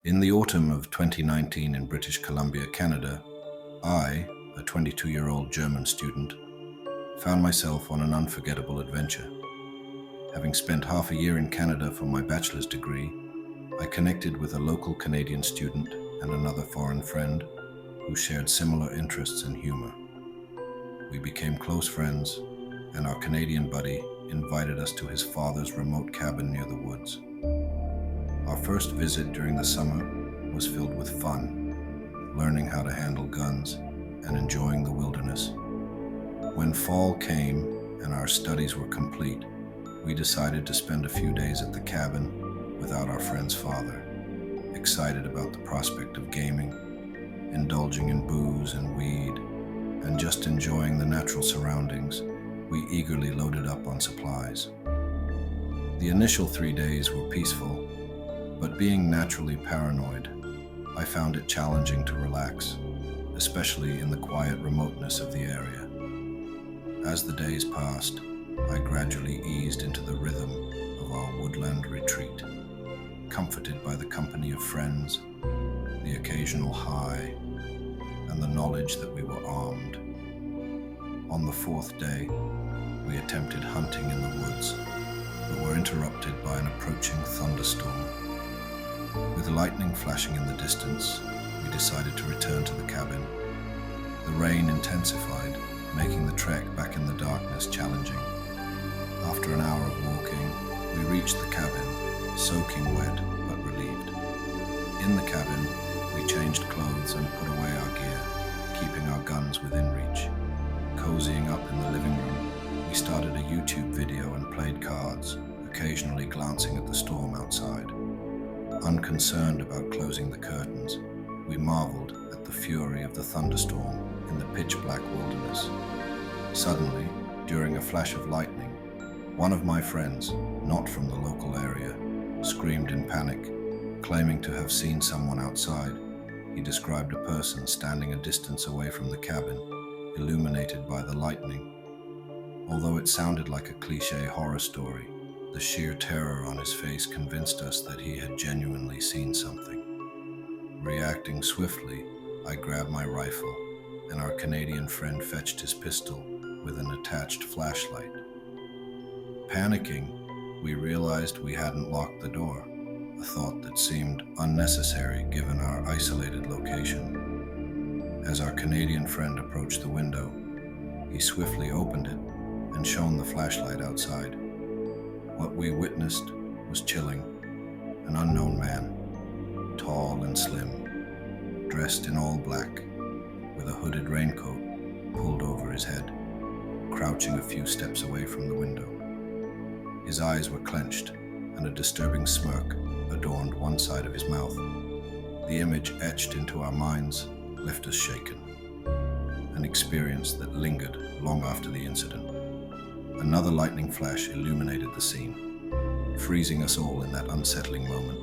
In the autumn of 2019 in British Columbia, Canada, I, a 22-year-old German student, found myself on an unforgettable adventure. Having spent half a year in Canada for my bachelor's degree, I connected with a local Canadian student and another foreign friend who shared similar interests in humor. We became close friends, and our Canadian buddy invited us to his father's remote cabin near the woods. Our first visit during the summer was filled with fun, learning how to handle guns and enjoying the wilderness. When fall came and our studies were complete, we decided to spend a few days at the cabin without our friend's father. Excited about the prospect of gaming, indulging in booze and weed, and just enjoying the natural surroundings, we eagerly loaded up on supplies. The initial 3 days were peaceful, but being naturally paranoid, I found it challenging to relax, especially in the quiet remoteness of the area. As the days passed, I gradually eased into the rhythm of our woodland retreat, comforted by the company of friends, the occasional high, and the knowledge that we were armed. On the fourth day, we attempted hunting in the woods, but were interrupted by an approaching thunderstorm. With lightning flashing in the distance, we decided to return to the cabin. The rain intensified, making the trek back in the darkness challenging. After an hour of walking, we reached the cabin, soaking wet but relieved. In the cabin, we changed clothes and put away our gear, keeping our guns within reach. Cozying up in the living room, we started a YouTube video and played cards, occasionally glancing at the storm outside. Unconcerned about closing the curtains, we marveled at the fury of the thunderstorm in the pitch-black wilderness. Suddenly, during a flash of lightning, one of my friends, not from the local area, screamed in panic, claiming to have seen someone outside. He described a person standing a distance away from the cabin, illuminated by the lightning. Although it sounded like a cliché horror story, the sheer terror on his face convinced us that he had genuinely seen something. Reacting swiftly, I grabbed my rifle, and our Canadian friend fetched his pistol with an attached flashlight. Panicking, we realized we hadn't locked the door, a thought that seemed unnecessary given our isolated location. As our Canadian friend approached the window, he swiftly opened it and shone the flashlight outside. What we witnessed was chilling. An unknown man, tall and slim, dressed in all black, with a hooded raincoat pulled over his head, crouching a few steps away from the window. His eyes were clenched, and a disturbing smirk adorned one side of his mouth. The image etched into our minds left us shaken, an experience that lingered long after the incident. Another lightning flash illuminated the scene, freezing us all in that unsettling moment.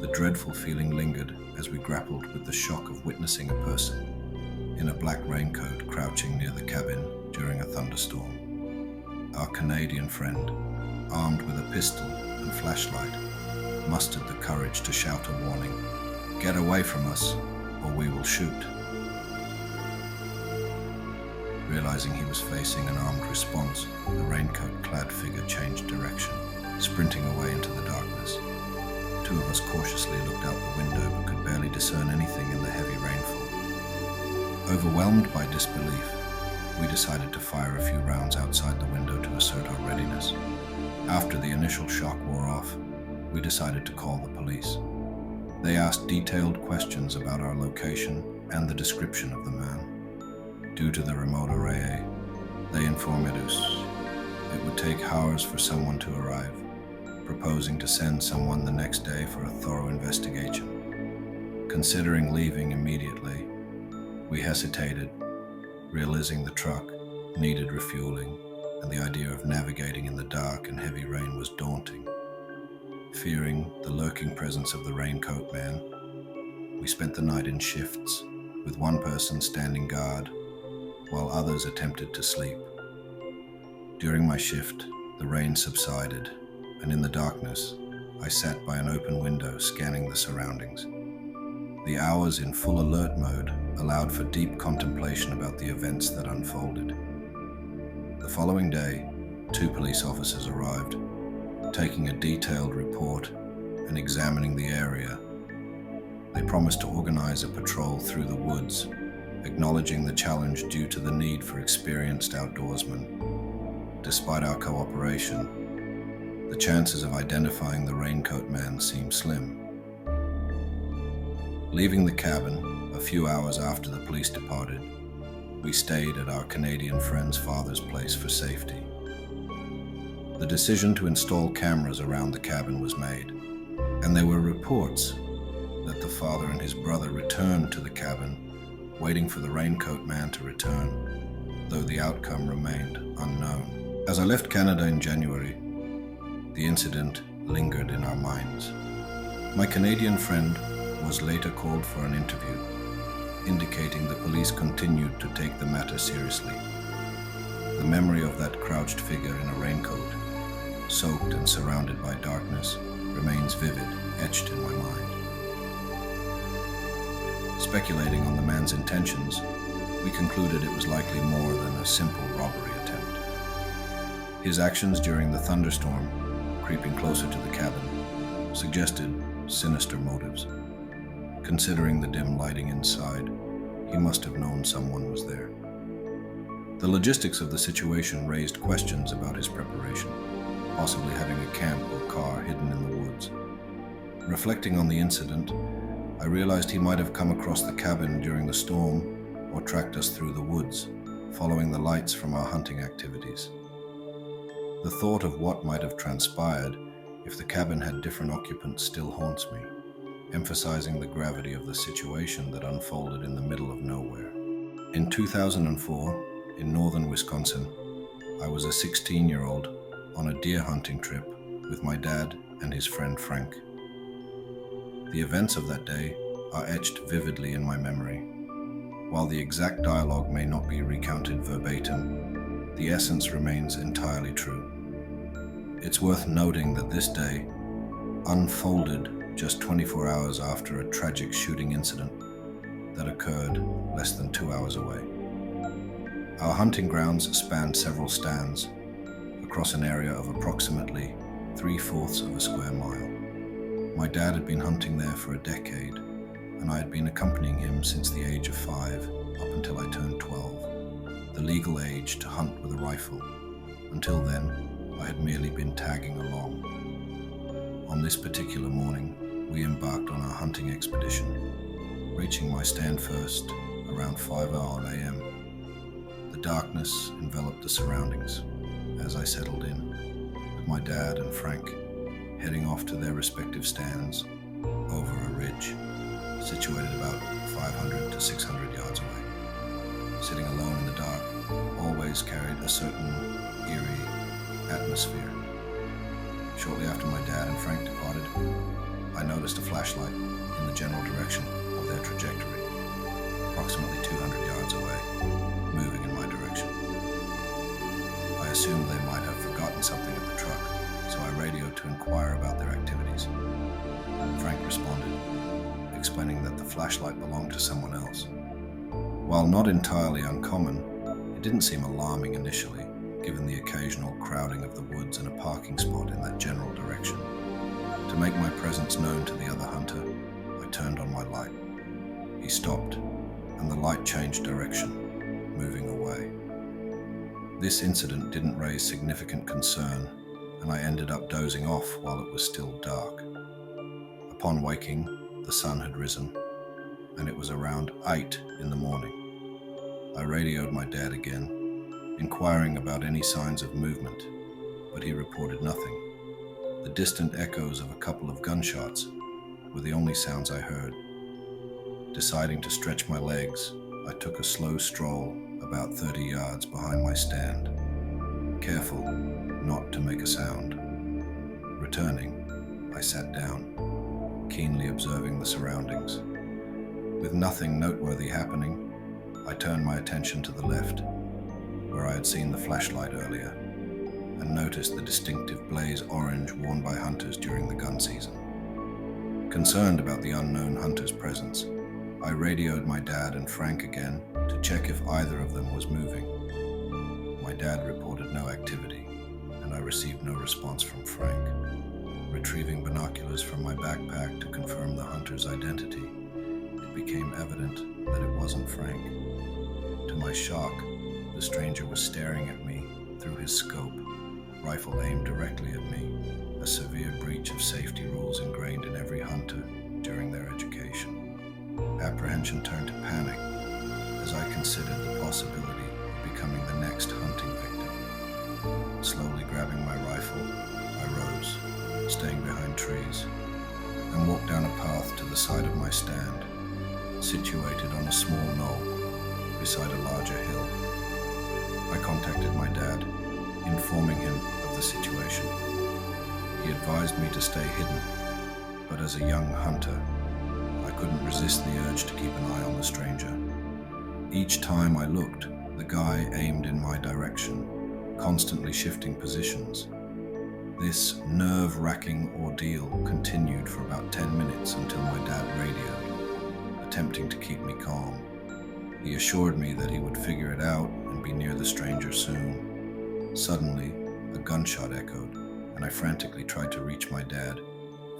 The dreadful feeling lingered as we grappled with the shock of witnessing a person in a black raincoat crouching near the cabin during a thunderstorm. Our Canadian friend, armed with a pistol and flashlight, mustered the courage to shout a warning, "Get away from us, or we will shoot." Realizing he was facing an armed response, the raincoat-clad figure changed direction, sprinting away into the darkness. Two of us cautiously looked out the window but could barely discern anything in the heavy rainfall. Overwhelmed by disbelief, we decided to fire a few rounds outside the window to assert our readiness. After the initial shock wore off, we decided to call the police. They asked detailed questions about our location and the description of the man. Due to the remote array, they informed us it would take hours for someone to arrive, proposing to send someone the next day for a thorough investigation. Considering leaving immediately, we hesitated, realizing the truck needed refueling, and the idea of navigating in the dark and heavy rain was daunting. Fearing the lurking presence of the raincoat man, we spent the night in shifts, with one person standing guard, while others attempted to sleep. During my shift, the rain subsided, and in the darkness, I sat by an open window, scanning the surroundings. The hours in full alert mode allowed for deep contemplation about the events that unfolded. The following day, 2 police officers arrived, taking a detailed report and examining the area. They promised to organize a patrol through the woods, acknowledging the challenge due to the need for experienced outdoorsmen. Despite our cooperation, the chances of identifying the raincoat man seemed slim. Leaving the cabin a few hours after the police departed, we stayed at our Canadian friend's father's place for safety. The decision to install cameras around the cabin was made, and there were reports that the father and his brother returned to the cabin, waiting for the raincoat man to return, though the outcome remained unknown. As I left Canada in January, the incident lingered in our minds. My Canadian friend was later called for an interview, indicating the police continued to take the matter seriously. The memory of that crouched figure in a raincoat, soaked and surrounded by darkness, remains vivid, etched in my mind. Speculating on the man's intentions, we concluded it was likely more than a simple robbery attempt. His actions during the thunderstorm, creeping closer to the cabin, suggested sinister motives. Considering the dim lighting inside, he must have known someone was there. The logistics of the situation raised questions about his preparation, possibly having a camp or car hidden in the woods. Reflecting on the incident, I realized he might have come across the cabin during the storm or tracked us through the woods, following the lights from our hunting activities. The thought of what might have transpired if the cabin had different occupants still haunts me, emphasizing the gravity of the situation that unfolded in the middle of nowhere. In 2004, in northern Wisconsin, I was a 16-year-old on a deer hunting trip with my dad and his friend Frank. The events of that day are etched vividly in my memory. While the exact dialogue may not be recounted verbatim, the essence remains entirely true. It's worth noting that this day unfolded just 24 hours after a tragic shooting incident that occurred less than 2 hours away. Our hunting grounds spanned several stands across an area of approximately 3/4 of a square mile. My dad had been hunting there for a decade, and I had been accompanying him since the age of 5 up until I turned 12, the legal age to hunt with a rifle. Until then, I had merely been tagging along. On this particular morning, we embarked on our hunting expedition, reaching my stand first around 5 a.m. The darkness enveloped the surroundings as I settled in, with my dad and Frank heading off to their respective stands over a ridge situated about 500 to 600 yards away. Sitting alone in the dark always carried a certain eerie atmosphere. Shortly after my dad and Frank departed, I noticed a flashlight in the general direction of their trajectory, approximately 200 yards away, moving in my direction. I assumed they might have forgotten something at the truck, so I radioed to inquire about their activities. Frank responded, explaining that the flashlight belonged to someone else. While not entirely uncommon, it didn't seem alarming initially, given the occasional crowding of the woods and a parking spot in that general direction. To make my presence known to the other hunter, I turned on my light. He stopped, and the light changed direction, moving away. This incident didn't raise significant concern, and I ended up dozing off while it was still dark. Upon waking, the sun had risen, and it was around 8 in the morning. I radioed my dad again, inquiring about any signs of movement, but he reported nothing. The distant echoes of a couple of gunshots were the only sounds I heard. Deciding to stretch my legs, I took a slow stroll about 30 yards behind my stand, careful not to make a sound. Returning, I sat down, keenly observing the surroundings. With nothing noteworthy happening, I turned my attention to the left, where I had seen the flashlight earlier, and noticed the distinctive blaze orange worn by hunters during the gun season. Concerned about the unknown hunter's presence, I radioed my dad and Frank again to check if either of them was moving. My dad reported no activity, and I received no response from Frank. Retrieving binoculars from my backpack to confirm the hunter's identity, it became evident that it wasn't Frank. To my shock, the stranger was staring at me through his scope, rifle aimed directly at me, a severe breach of safety rules ingrained in every hunter during their education. Apprehension turned to panic as I considered the possibility of becoming the next hunting victim. Slowly grabbing my rifle, I rose, staying behind trees, and walked down a path to the side of my stand, situated on a small knoll beside a larger hill. I contacted my dad, informing him of the situation. He advised me to stay hidden, but as a young hunter, I couldn't resist the urge to keep an eye on the stranger. Each time I looked, the guy aimed in my direction, constantly shifting positions. This nerve-wracking ordeal continued for about 10 minutes until my dad radioed, attempting to keep me calm. He assured me that he would figure it out and be near the stranger soon. Suddenly, a gunshot echoed, and I frantically tried to reach my dad,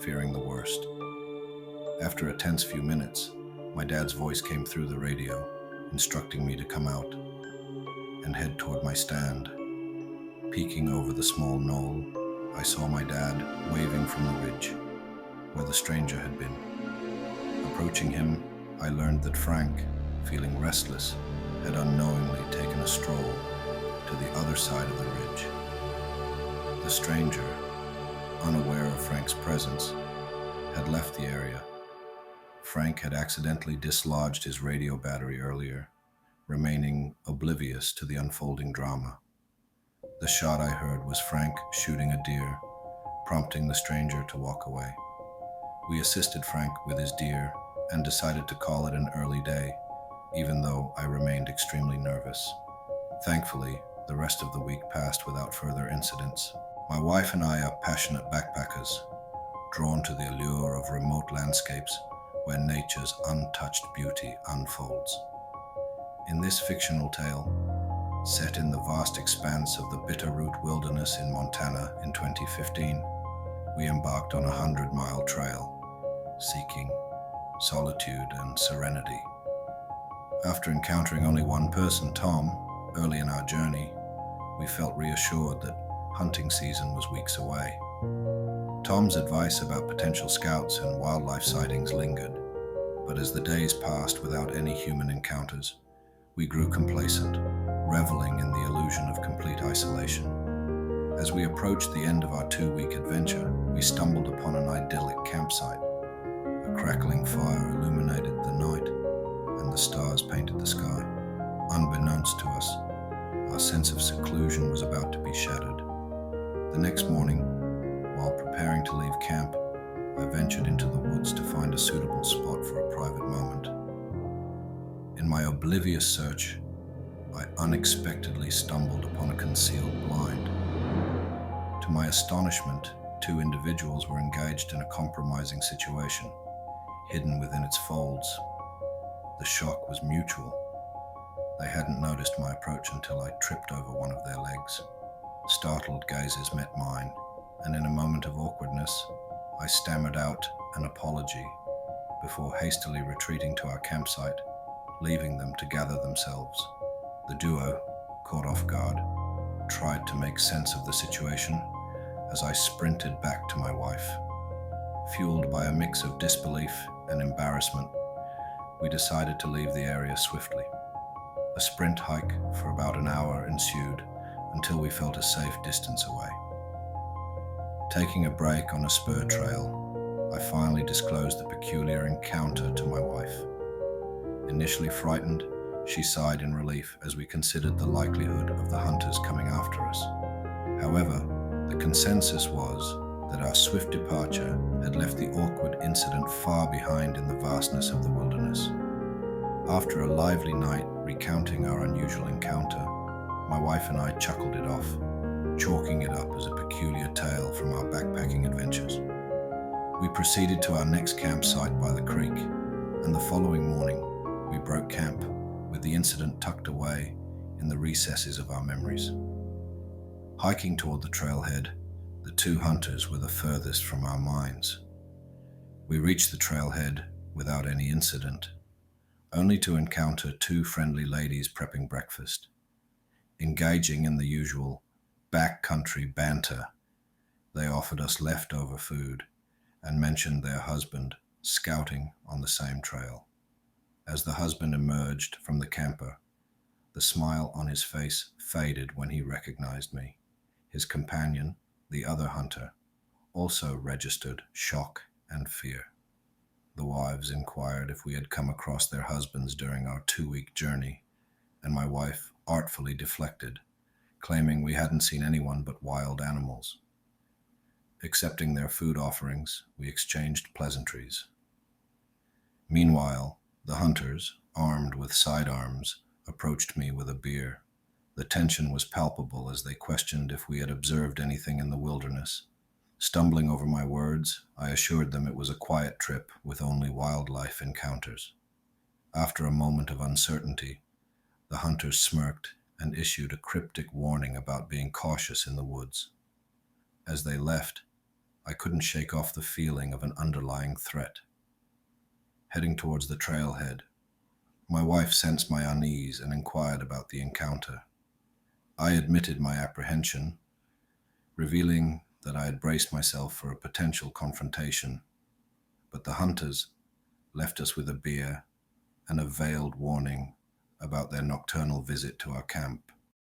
fearing the worst. After a tense few minutes, my dad's voice came through the radio, instructing me to come out and head toward my stand. Peeking over the small knoll, I saw my dad waving from the ridge, where the stranger had been. Approaching him, I learned that Frank, feeling restless, had unknowingly taken a stroll to the other side of the ridge. The stranger, unaware of Frank's presence, had left the area. Frank had accidentally dislodged his radio battery earlier, remaining oblivious to the unfolding drama. The shot I heard was Frank shooting a deer, prompting the stranger to walk away. We assisted Frank with his deer and decided to call it an early day, even though I remained extremely nervous. Thankfully, the rest of the week passed without further incidents. My wife and I are passionate backpackers, drawn to the allure of remote landscapes where nature's untouched beauty unfolds. In this fictional tale, set in the vast expanse of the Bitterroot Wilderness in Montana in 2015, we embarked on a 100-mile trail, seeking solitude and serenity. After encountering only one person, Tom, early in our journey, we felt reassured that hunting season was weeks away. Tom's advice about potential scouts and wildlife sightings lingered, but as the days passed without any human encounters, we grew complacent, reveling in the illusion of complete isolation. As we approached the end of our 2-week adventure, we stumbled upon an idyllic campsite. A crackling fire illuminated the night, and the stars painted the sky. Unbeknownst to us, our sense of seclusion was about to be shattered. The next morning, while preparing to leave camp, I ventured into the woods to find a suitable spot for a private moment. In my oblivious search, I unexpectedly stumbled upon a concealed blind. To my astonishment, 2 individuals were engaged in a compromising situation, hidden within its folds. The shock was mutual. They hadn't noticed my approach until I tripped over one of their legs. Startled gazes met mine, and in a moment of awkwardness, I stammered out an apology before hastily retreating to our campsite, leaving them to gather themselves. The duo, caught off guard, tried to make sense of the situation as I sprinted back to my wife. Fueled by a mix of disbelief and embarrassment, we decided to leave the area swiftly. A sprint hike for about an hour ensued until we felt a safe distance away. Taking a break on a spur trail, I finally disclosed the peculiar encounter to my wife. Initially frightened, she sighed in relief as we considered the likelihood of the hunters coming after us. However, the consensus was that our swift departure had left the awkward incident far behind in the vastness of the wilderness. After a lively night recounting our unusual encounter, my wife and I chuckled it off, chalking it up as a peculiar tale from our backpacking adventures. We proceeded to our next campsite by the creek, and the following morning we broke camp with the incident tucked away in the recesses of our memories. Hiking toward the trailhead, the two hunters were the furthest from our minds. We reached the trailhead without any incident, only to encounter two friendly ladies prepping breakfast. Engaging in the usual backcountry banter, they offered us leftover food and mentioned their husband scouting on the same trail. As the husband emerged from the camper, the smile on his face faded when he recognized me. His companion, the other hunter, also registered shock and fear. The wives inquired if we had come across their husbands during our 2-week journey, and my wife artfully deflected, claiming we hadn't seen anyone but wild animals. Accepting their food offerings, we exchanged pleasantries. Meanwhile, the hunters, armed with sidearms, approached me with a beer. The tension was palpable as they questioned if we had observed anything in the wilderness. Stumbling over my words, I assured them it was a quiet trip with only wildlife encounters. After a moment of uncertainty, the hunters smirked and issued a cryptic warning about being cautious in the woods. As they left, I couldn't shake off the feeling of an underlying threat. Heading towards the trailhead, my wife sensed my unease and inquired about the encounter. I admitted my apprehension, revealing that I had braced myself for a potential confrontation, but the hunters left us with a beer and a veiled warning about their nocturnal visit to our camp.